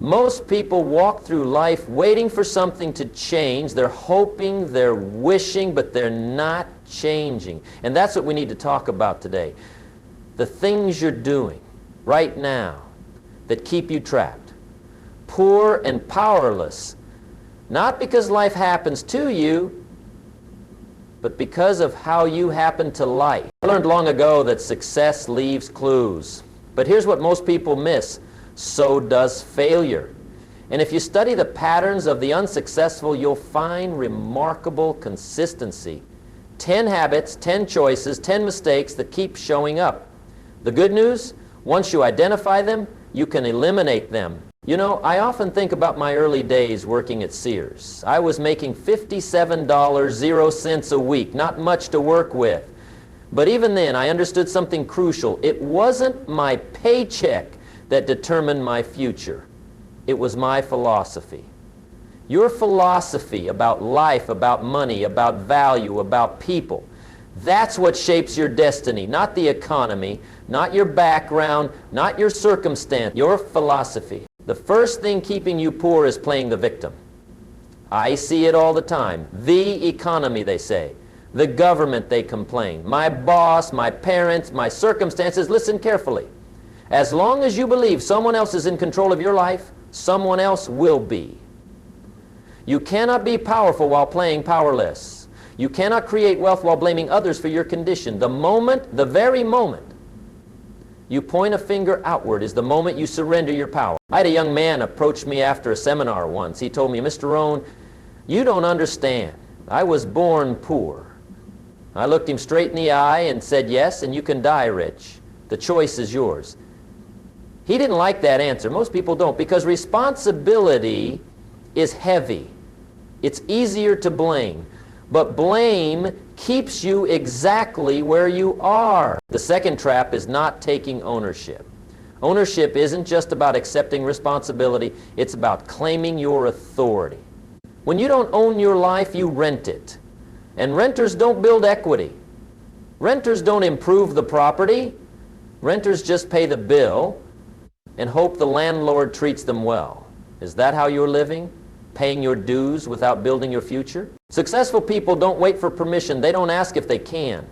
Most people walk through life waiting for something to change. They're hoping, they're wishing, but they're not changing. And that's what we need to talk about today. The things you're doing right now that keep you trapped, poor and powerless, not because life happens to you, but because of how you happen to life. I learned long ago that success leaves clues. But here's what most people miss. So does failure. And if you study the patterns of the unsuccessful, you'll find remarkable consistency. 10 habits, 10 choices, 10 mistakes that keep showing up. The good news, once you identify them, you can eliminate them. You know, I often think about my early days working at Sears. I was making $57.00 a week, not much to work with. But even then, I understood something crucial. It wasn't my paycheck that determined my future. It was my philosophy. Your philosophy about life, about money, about value, about people, that's what shapes your destiny, not the economy, not your background, not your circumstance, your philosophy. The first thing keeping you poor is playing the victim. I see it all the time. The economy, they say. The government, they complain. My boss, my parents, my circumstances. Listen carefully. As long as you believe someone else is in control of your life, someone else will be. You cannot be powerful while playing powerless. You cannot create wealth while blaming others for your condition. The moment, the very moment, you point a finger outward is the moment you surrender your power. I had a young man approach me after a seminar once. He told me, Mr. Rohn, you don't understand. I was born poor. I looked him straight in the eye and said, yes, and you can die rich. The choice is yours. He didn't like that answer. Most people don't, because responsibility is heavy. It's easier to blame. But blame keeps you exactly where you are. The second trap is not taking ownership. Ownership isn't just about accepting responsibility. It's about claiming your authority. When you don't own your life, you rent it. And renters don't build equity. Renters don't improve the property. Renters just pay the bill and hope the landlord treats them well. Is that how you're living? Paying your dues without building your future? Successful people don't wait for permission. They don't ask if they can.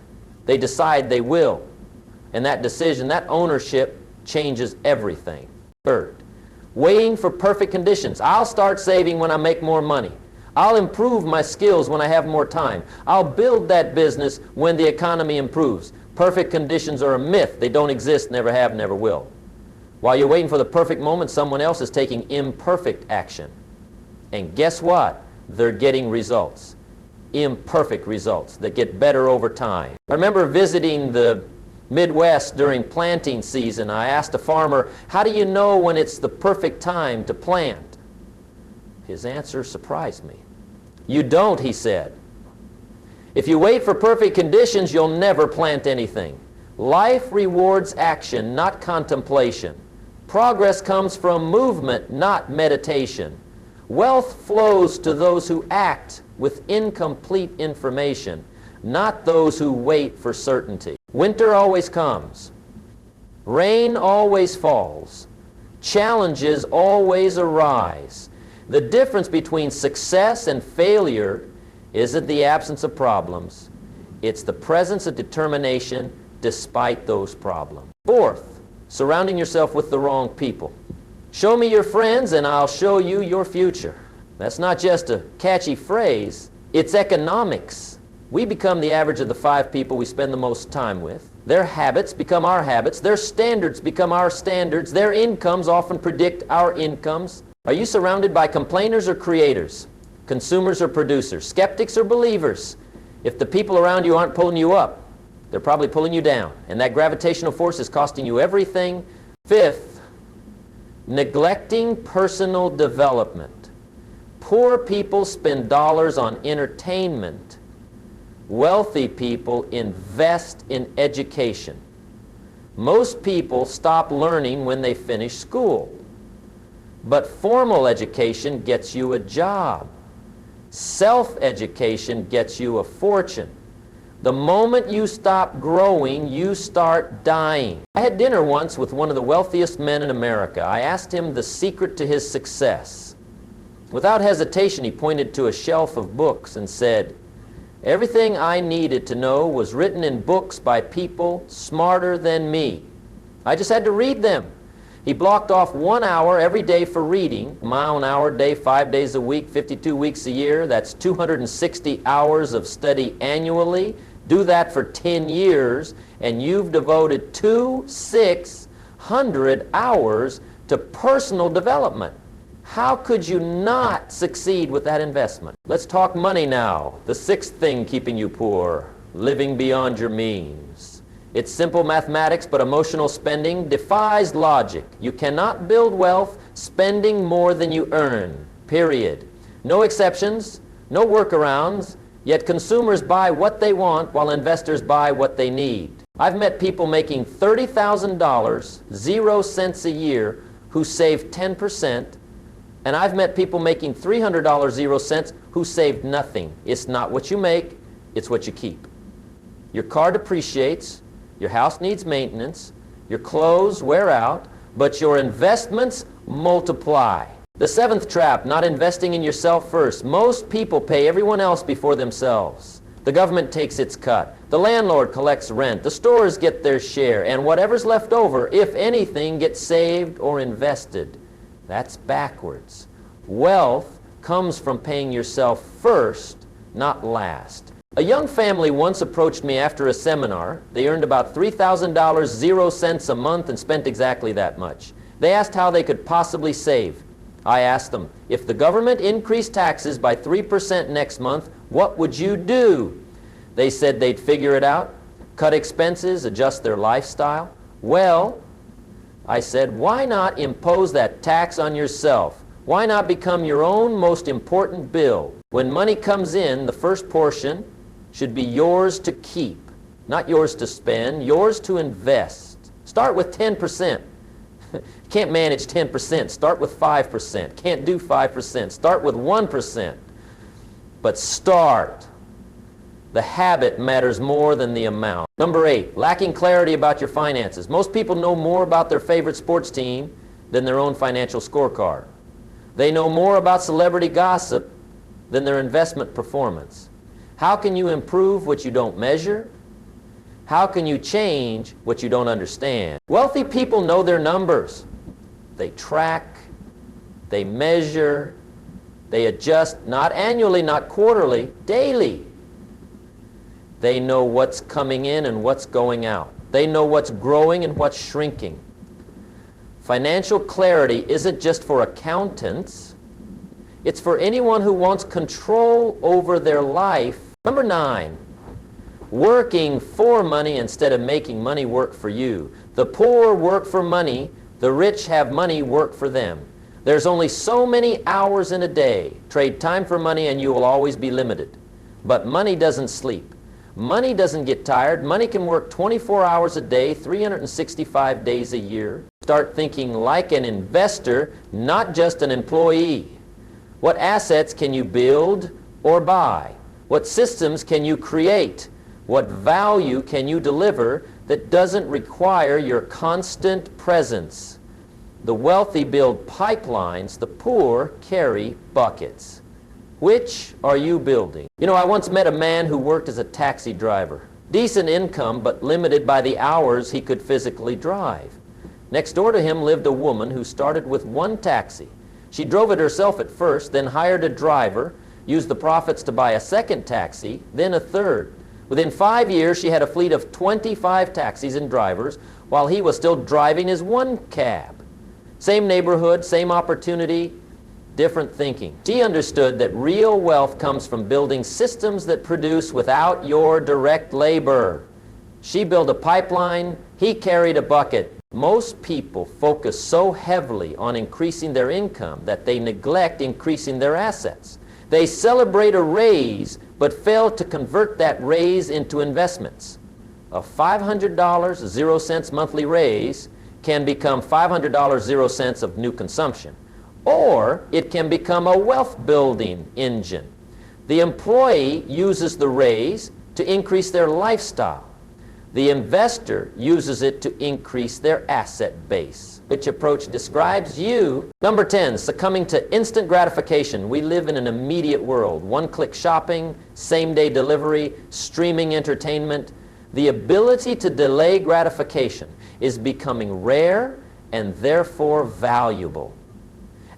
They decide they will. And that decision, that ownership, changes everything. Third, waiting for perfect conditions. I'll start saving when I make more money. I'll improve my skills when I have more time. I'll build that business when the economy improves. Perfect conditions are a myth. They don't exist, never have, never will. While you're waiting for the perfect moment, someone else is taking imperfect action. And guess what? They're getting results. Imperfect results that get better over time. I remember visiting the Midwest during planting season. I asked a farmer, how do you know when it's the perfect time to plant? His answer surprised me. You don't, he said. If you wait for perfect conditions, you'll never plant anything. Life rewards action, not contemplation. Progress comes from movement, not meditation. Wealth flows to those who act with incomplete information, not those who wait for certainty. Winter always comes. Rain always falls. Challenges always arise. The difference between success and failure isn't the absence of problems. It's the presence of determination despite those problems. Fourth, surrounding yourself with the wrong people. Show me your friends and I'll show you your future. That's not just a catchy phrase. It's economics. We become the average of the 5 people we spend the most time with. Their habits become our habits. Their standards become our standards. Their incomes often predict our incomes. Are you surrounded by complainers or creators? Consumers or producers? Skeptics or believers? If the people around you aren't pulling you up, they're probably pulling you down. And that gravitational force is costing you everything. Fifth, neglecting personal development. Poor people spend dollars on entertainment. Wealthy people invest in education. Most people stop learning when they finish school. But formal education gets you a job. Self-education gets you a fortune. The moment you stop growing, you start dying. I had dinner once with one of the wealthiest men in America. I asked him the secret to his success. Without hesitation, he pointed to a shelf of books and said, "Everything I needed to know was written in books by people smarter than me. I just had to read them." He blocked off 1 hour every day for reading, a mile an hour a day, 5 days a week, 52 weeks a year. That's 260 hours of study annually. Do that for 10 years, and you've devoted 600 hours to personal development. How could you not succeed with that investment? Let's talk money now. The sixth thing keeping you poor, living beyond your means. It's simple mathematics, but emotional spending defies logic. You cannot build wealth spending more than you earn, period. No exceptions, no workarounds, yet consumers buy what they want while investors buy what they need. I've met people making $30,000, 0 cents a year, who saved 10%, and I've met people making $300, 0 cents, who saved nothing. It's not what you make, it's what you keep. Your car depreciates, your house needs maintenance, your clothes wear out, but your investments multiply. The seventh trap, not investing in yourself first. Most people pay everyone else before themselves. The government takes its cut. The landlord collects rent. The stores get their share. And whatever's left over, if anything, gets saved or invested. That's backwards. Wealth comes from paying yourself first, not last. A young family once approached me after a seminar. They earned about $3,000, 0 cents a month, and spent exactly that much. They asked how they could possibly save. I asked them, if the government increased taxes by 3% next month, what would you do? They said they'd figure it out, cut expenses, adjust their lifestyle. Well, I said, why not impose that tax on yourself? Why not become your own most important bill? When money comes in, the first portion should be yours to keep, not yours to spend, yours to invest. Start with 10%. Can't manage 10%. Start with 5%. Can't do 5%. Start with 1%. But start. The habit matters more than the amount. Number 8, lacking clarity about your finances. Most people know more about their favorite sports team than their own financial scorecard. They know more about celebrity gossip than their investment performance. How can you improve what you don't measure? How can you change what you don't understand? Wealthy people know their numbers. They track, they measure, they adjust, not annually, not quarterly, daily. They know what's coming in and what's going out. They know what's growing and what's shrinking. Financial clarity isn't just for accountants. It's for anyone who wants control over their life. Number 9, working for money instead of making money work for you. The poor work for money. The rich have money work for them. There's only so many hours in a day. Trade time for money and you will always be limited. But money doesn't sleep. Money doesn't get tired. Money can work 24 hours a day, 365 days a year. Start thinking like an investor, not just an employee. What assets can you build or buy? What systems can you create? What value can you deliver that doesn't require your constant presence? The wealthy build pipelines, the poor carry buckets. Which are you building? You know, I once met a man who worked as a taxi driver. Decent income, but limited by the hours he could physically drive. Next door to him lived a woman who started with 1 taxi. She drove it herself at first, then hired a driver, used the profits to buy a second taxi, then a third. Within 5 years, she had a fleet of 25 taxis and drivers, while he was still driving his 1 cab. Same neighborhood, same opportunity, different thinking. She understood that real wealth comes from building systems that produce without your direct labor. She built a pipeline, he carried a bucket. Most people focus so heavily on increasing their income that they neglect increasing their assets. They celebrate a raise, but fail to convert that raise into investments. A $500, 0 cents monthly raise can become $500, 0 cents of new consumption. Or it can become a wealth building engine. The employee uses the raise, to increase their lifestyle. The investor uses it to increase their asset base. Which approach describes you? Number 10, succumbing to instant gratification. We live in an immediate world. One-click shopping, same-day delivery, streaming entertainment. The ability to delay gratification is becoming rare and therefore valuable.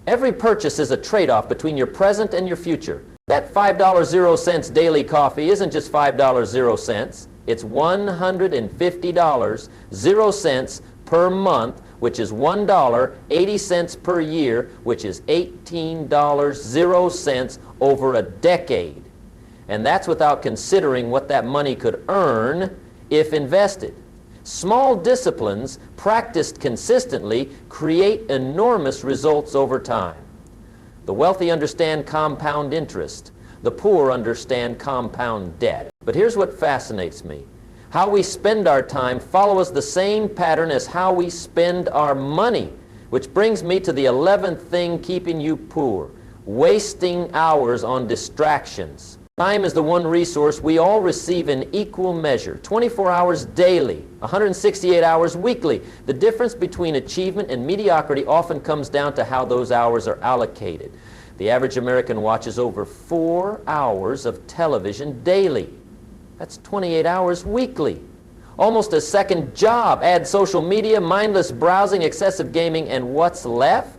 Every purchase is a trade-off between your present and your future. That $5.00 daily coffee isn't just $5.00. It's $150, 0 cents per month, which is $1, 80 cents per year, which is $18, 0 cents over a decade. And that's without considering what that money could earn if invested. Small disciplines practiced consistently create enormous results over time. The wealthy understand compound interest. The poor understand compound debt. But here's what fascinates me. How we spend our time follows the same pattern as how we spend our money, which brings me to the 11th thing keeping you poor: wasting hours on distractions. Time is the one resource we all receive in equal measure. 24 hours daily, 168 hours weekly. The difference between achievement and mediocrity often comes down to how those hours are allocated. The average American watches over 4 hours of television daily. That's 28 hours weekly. Almost a second job. Add social media, mindless browsing, excessive gaming, and what's left?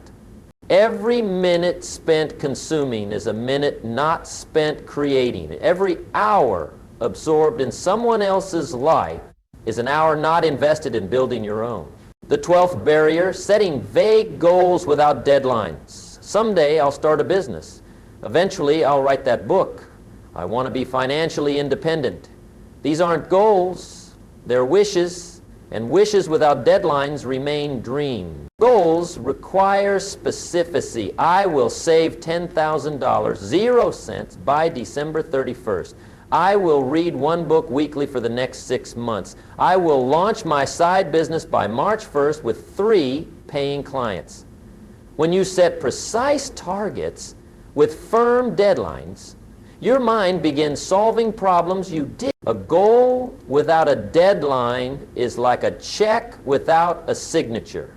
Every minute spent consuming is a minute not spent creating. Every hour absorbed in someone else's life is an hour not invested in building your own. The 12th barrier, setting vague goals without deadlines. Someday I'll start a business. Eventually I'll write that book. I want to be financially independent. These aren't goals, they're wishes, and wishes without deadlines remain dreams. Goals require specificity. I will save $10,000, 0 cents, by December 31st. I will read 1 book weekly for the next 6 months. I will launch my side business by March 1st with 3 paying clients. When you set precise targets with firm deadlines, your mind begins solving problems you did. A goal without a deadline is like a check without a signature.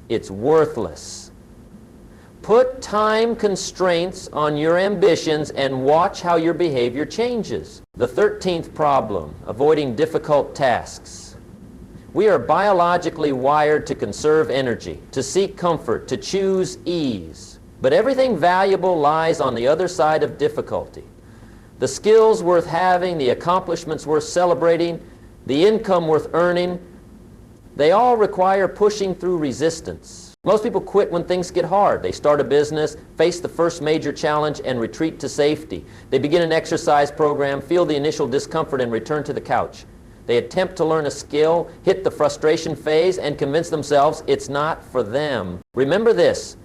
It's worthless. Put time constraints on your ambitions and watch how your behavior changes. The 13th problem, avoiding difficult tasks. We are biologically wired to conserve energy, to seek comfort, to choose ease. But everything valuable lies on the other side of difficulty. The skills worth having, the accomplishments worth celebrating, the income worth earning, they all require pushing through resistance. Most people quit when things get hard. They start a business, face the first major challenge, and retreat to safety. They begin an exercise program, feel the initial discomfort, and return to the couch. They attempt to learn a skill, hit the frustration phase, and convince themselves it's not for them. Remember this.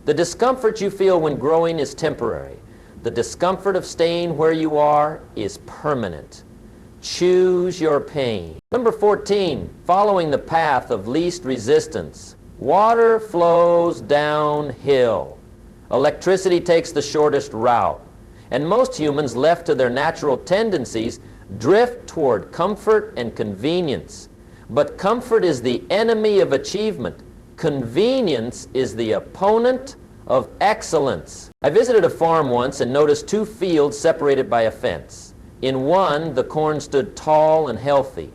The discomfort you feel when growing is temporary. The discomfort of staying where you are is permanent. Choose your pain. Number 14, following the path of least resistance. Water flows downhill. Electricity takes the shortest route. And most humans, left to their natural tendencies, drift toward comfort and convenience. But comfort is the enemy of achievement. Convenience is the opponent of excellence. I visited a farm once and noticed 2 fields separated by a fence. In one, the corn stood tall and healthy.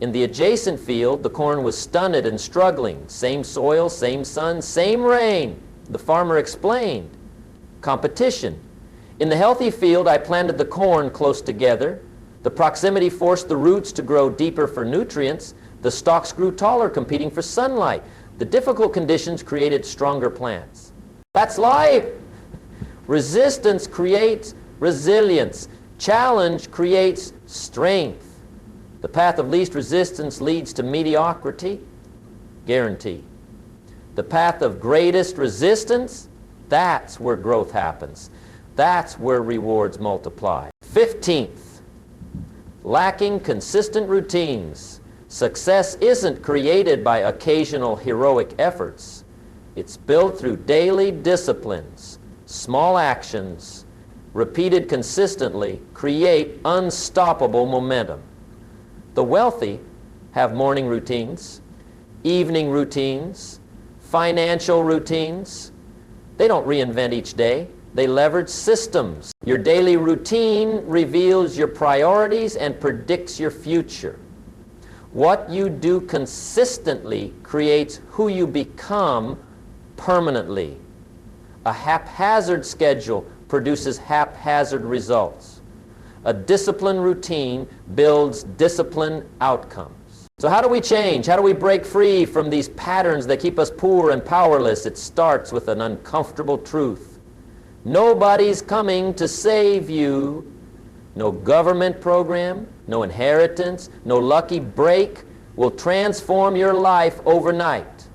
In the adjacent field, the corn was stunted and struggling. Same soil, same sun, same rain. The farmer explained. Competition. In the healthy field, I planted the corn close together. The proximity forced the roots to grow deeper for nutrients. The stalks grew taller, competing for sunlight. The difficult conditions created stronger plants. That's life. Resistance creates resilience. Challenge creates strength. The path of least resistance leads to mediocrity, guarantee. The path of greatest resistance, that's where growth happens. That's where rewards multiply. 15th, lacking consistent routines. Success isn't created by occasional heroic efforts. It's built through daily disciplines, small actions, repeated consistently, create unstoppable momentum. The wealthy have morning routines, evening routines, financial routines. They don't reinvent each day. They leverage systems. Your daily routine reveals your priorities and predicts your future. What you do consistently creates who you become permanently. A haphazard schedule produces haphazard results. A disciplined routine builds disciplined outcomes. So how do we change? How do we break free from these patterns that keep us poor and powerless? It starts with an uncomfortable truth. Nobody's coming to save you. No government program, no inheritance, no lucky break will transform your life overnight.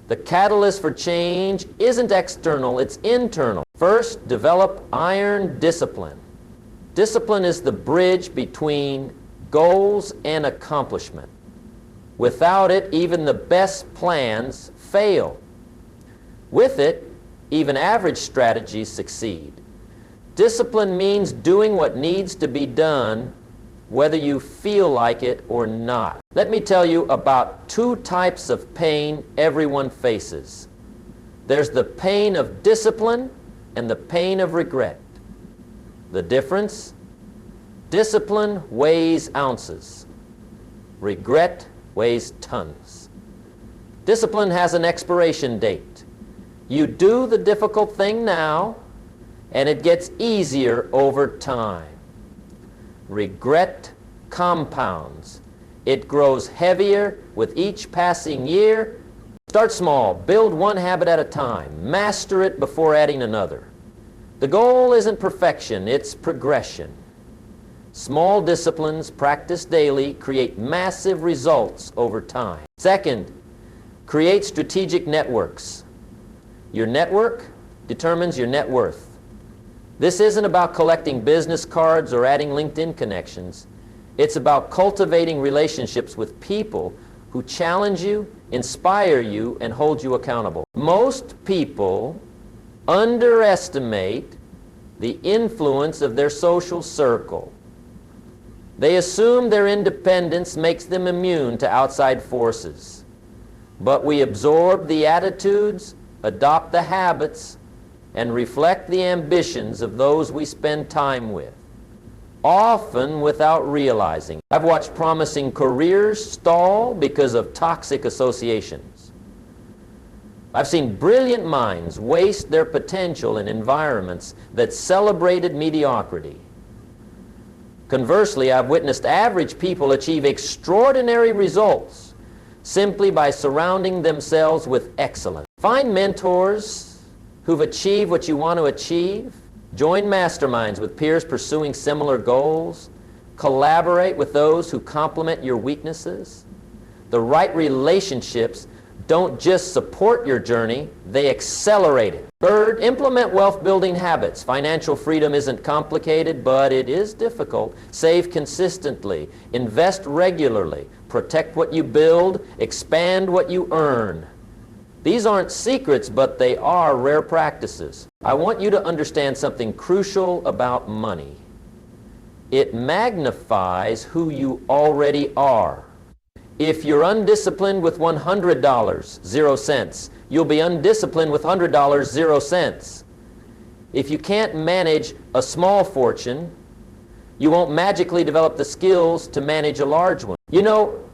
The catalyst for change isn't external, it's internal. First, develop iron discipline. Discipline is the bridge between goals and accomplishment. Without it, even the best plans fail. With it, even average strategies succeed. Discipline means doing what needs to be done, whether you feel like it or not. Let me tell you about two types of pain everyone faces. There's the pain of discipline and the pain of regret. The difference? Discipline weighs ounces. Regret weighs tons. Discipline has an expiration date. You do the difficult thing now, and it gets easier over time. Regret compounds. It grows heavier with each passing year. Start small. Build one habit at a time. Master it before adding another. The goal isn't perfection, it's progression. Small disciplines practiced daily create massive results over time. Second, create strategic networks. Your network determines your net worth. This isn't about collecting business cards or adding LinkedIn connections. It's about cultivating relationships with people who challenge you, inspire you, and hold you accountable. Most people underestimate the influence of their social circle. They assume their independence makes them immune to outside forces. But we absorb the attitudes, adopt the habits, and reflect the ambitions of those we spend time with, often without realizing. I've watched promising careers stall because of toxic associations. I've seen brilliant minds waste their potential in environments that celebrated mediocrity. Conversely, I've witnessed average people achieve extraordinary results simply by surrounding themselves with excellence. Find mentors who've achieved what you want to achieve. Join masterminds with peers pursuing similar goals. Collaborate with those who complement your weaknesses. The right relationships don't just support your journey, they accelerate it. Third, implement wealth-building habits. Financial freedom isn't complicated, but it is difficult. Save consistently. Invest regularly. Protect what you build. Expand what you earn. These aren't secrets, but they are rare practices. I want you to understand something crucial about money. It magnifies who you already are. If you're undisciplined with $100, 0 cents, you'll be undisciplined with $100, 0 cents. If you can't manage a small fortune, you won't magically develop the skills to manage a large one. You know,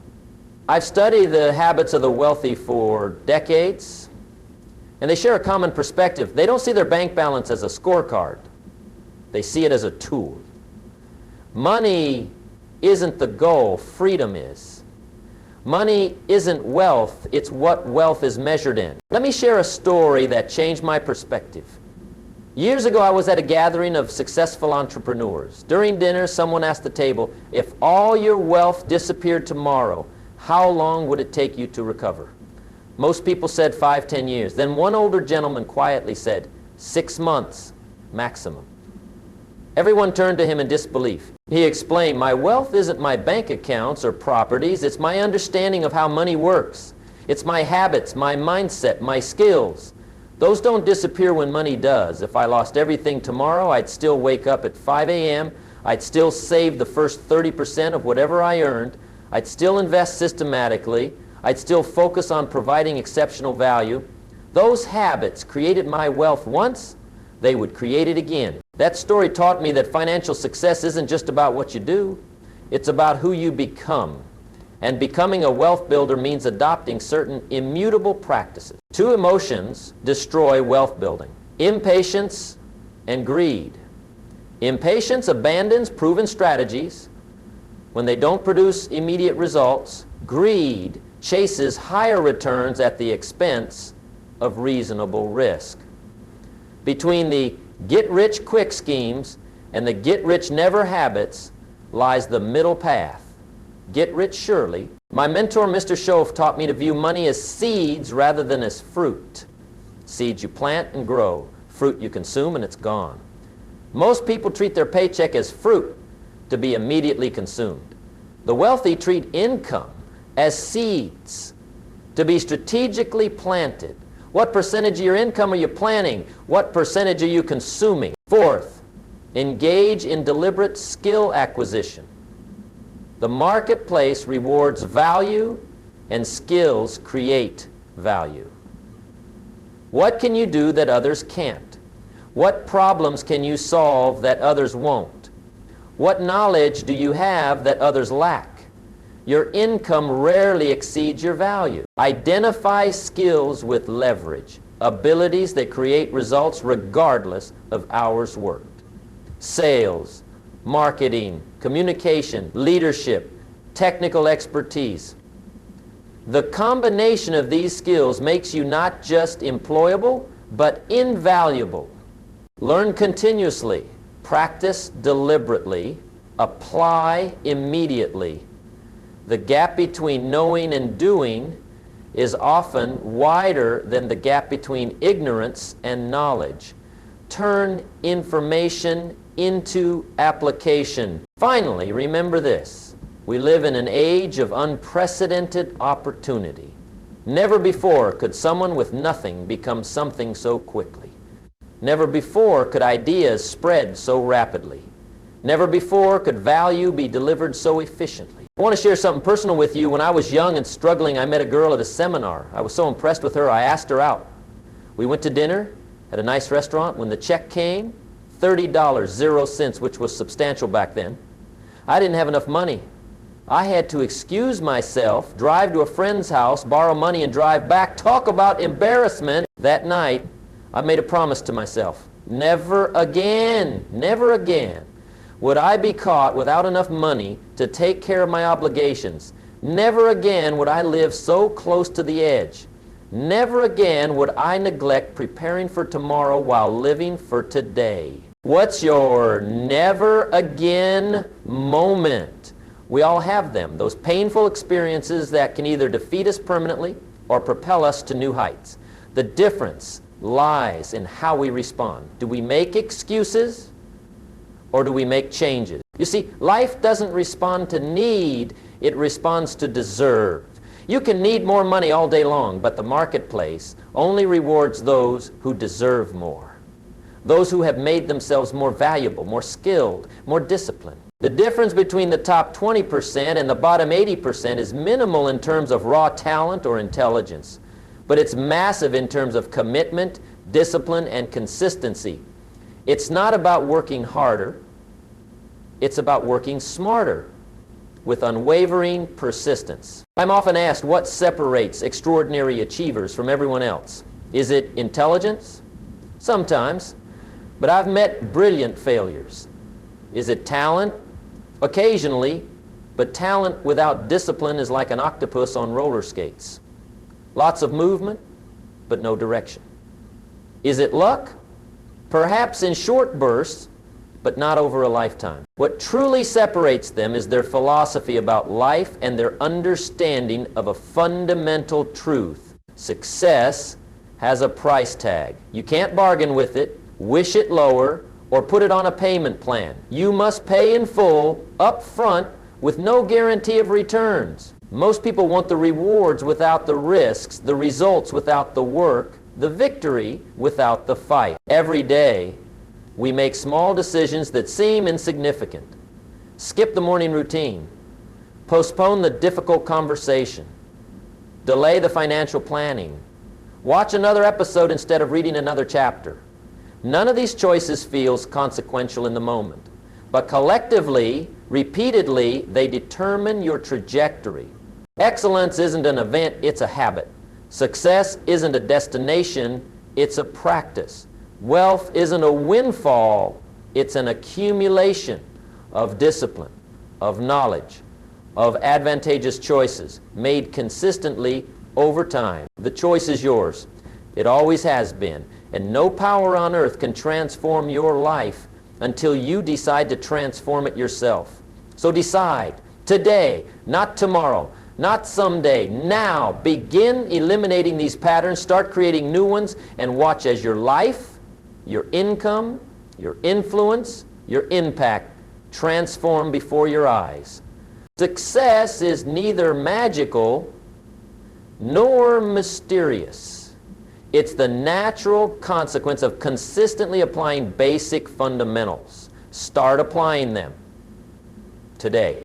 I've studied the habits of the wealthy for decades, and they share a common perspective. They don't see their bank balance as a scorecard. They see it as a tool. Money isn't the goal, freedom is. Money isn't wealth, it's what wealth is measured in. Let me share a story that changed my perspective. Years ago, I was at a gathering of successful entrepreneurs. During dinner, someone asked the table, if all your wealth disappeared tomorrow, how long would it take you to recover? Most people said 5-10 years. Then one older gentleman quietly said, 6 months maximum. Everyone turned to him in disbelief. He explained, my wealth isn't my bank accounts or properties, it's my understanding of how money works. It's my habits, my mindset, my skills. Those don't disappear when money does. If I lost everything tomorrow, I'd still wake up at 5 a.m. I'd still save the first 30% of whatever I earned. I'd still invest systematically. I'd still focus on providing exceptional value. Those habits created my wealth once, they would create it again. That story taught me that financial success isn't just about what you do, it's about who you become. And becoming a wealth builder means adopting certain immutable practices. Two emotions destroy wealth building: impatience and greed. Impatience abandons proven strategies when they don't produce immediate results. Greed chases higher returns at the expense of reasonable risk. Between the get-rich-quick schemes and the get-rich-never habits lies the middle path. Get rich surely. My mentor, Mr. Schoaf, taught me to view money as seeds rather than as fruit. Seeds you plant and grow. Fruit you consume and it's gone. Most people treat their paycheck as fruit to be immediately consumed. The wealthy treat income as seeds to be strategically planted. What percentage of your income are you planting? What percentage are you consuming? Fourth, engage in deliberate skill acquisition. The marketplace rewards value and skills create value. What can you do that others can't? What problems can you solve that others won't? What knowledge do you have that others lack? Your income rarely exceeds your value. Identify skills with leverage, abilities that create results regardless of hours worked. Sales, marketing, communication, leadership, technical expertise. The combination of these skills makes you not just employable, but invaluable. Learn continuously, practice deliberately, apply immediately. The gap between knowing and doing is often wider than the gap between ignorance and knowledge. Turn information into application. Finally, remember this: we live in an age of unprecedented opportunity. Never before could someone with nothing become something so quickly. Never before could ideas spread so rapidly. Never before could value be delivered so efficiently. I want to share something personal with you. When I was young and struggling, I met a girl at a seminar. I was so impressed with her, I asked her out. We went to dinner at a nice restaurant. When the check came, $30, 0 cents, which was substantial back then. I didn't have enough money. I had to excuse myself, drive to a friend's house, borrow money, and drive back. Talk about embarrassment. That night, I made a promise to myself. Never again would I be caught without enough money to take care of my obligations. Never again would I live so close to the edge. Never again would I neglect preparing for tomorrow while living for today. What's your never again moment? We all have them, those painful experiences that can either defeat us permanently or propel us to new heights. The difference lies in how we respond. Do we make excuses or do we make changes? You see, life doesn't respond to need, it responds to deserve. You can need more money all day long, but the marketplace only rewards those who deserve more. Those who have made themselves more valuable, more skilled, more disciplined. The difference between the top 20% and the bottom 80% is minimal in terms of raw talent or intelligence, but it's massive in terms of commitment, discipline, and consistency. It's not about working harder, it's about working smarter with unwavering persistence. I'm often asked what separates extraordinary achievers from everyone else. Is it intelligence? Sometimes, but I've met brilliant failures. Is it talent? Occasionally, but talent without discipline is like an octopus on roller skates. Lots of movement, but no direction. Is it luck? Perhaps in short bursts, but not over a lifetime. What truly separates them is their philosophy about life and their understanding of a fundamental truth. Success has a price tag. You can't bargain with it, wish it lower, or put it on a payment plan. You must pay in full, up front, with no guarantee of returns. Most people want the rewards without the risks, the results without the work, the victory without the fight. Every day, we make small decisions that seem insignificant. Skip the morning routine. Postpone the difficult conversation. Delay the financial planning. Watch another episode instead of reading another chapter. None of these choices feels consequential in the moment, but collectively, repeatedly, they determine your trajectory. Excellence isn't an event, it's a habit. Success isn't a destination, it's a practice. Wealth isn't a windfall, it's an accumulation of discipline, of knowledge, of advantageous choices made consistently over time. The choice is yours. It always has been. And no power on earth can transform your life until you decide to transform it yourself. So decide today, not tomorrow, not someday, now. Begin eliminating these patterns, start creating new ones, and watch as your life, your income, your influence, your impact transform before your eyes. Success is neither magical nor mysterious. It's the natural consequence of consistently applying basic fundamentals. Start applying them today.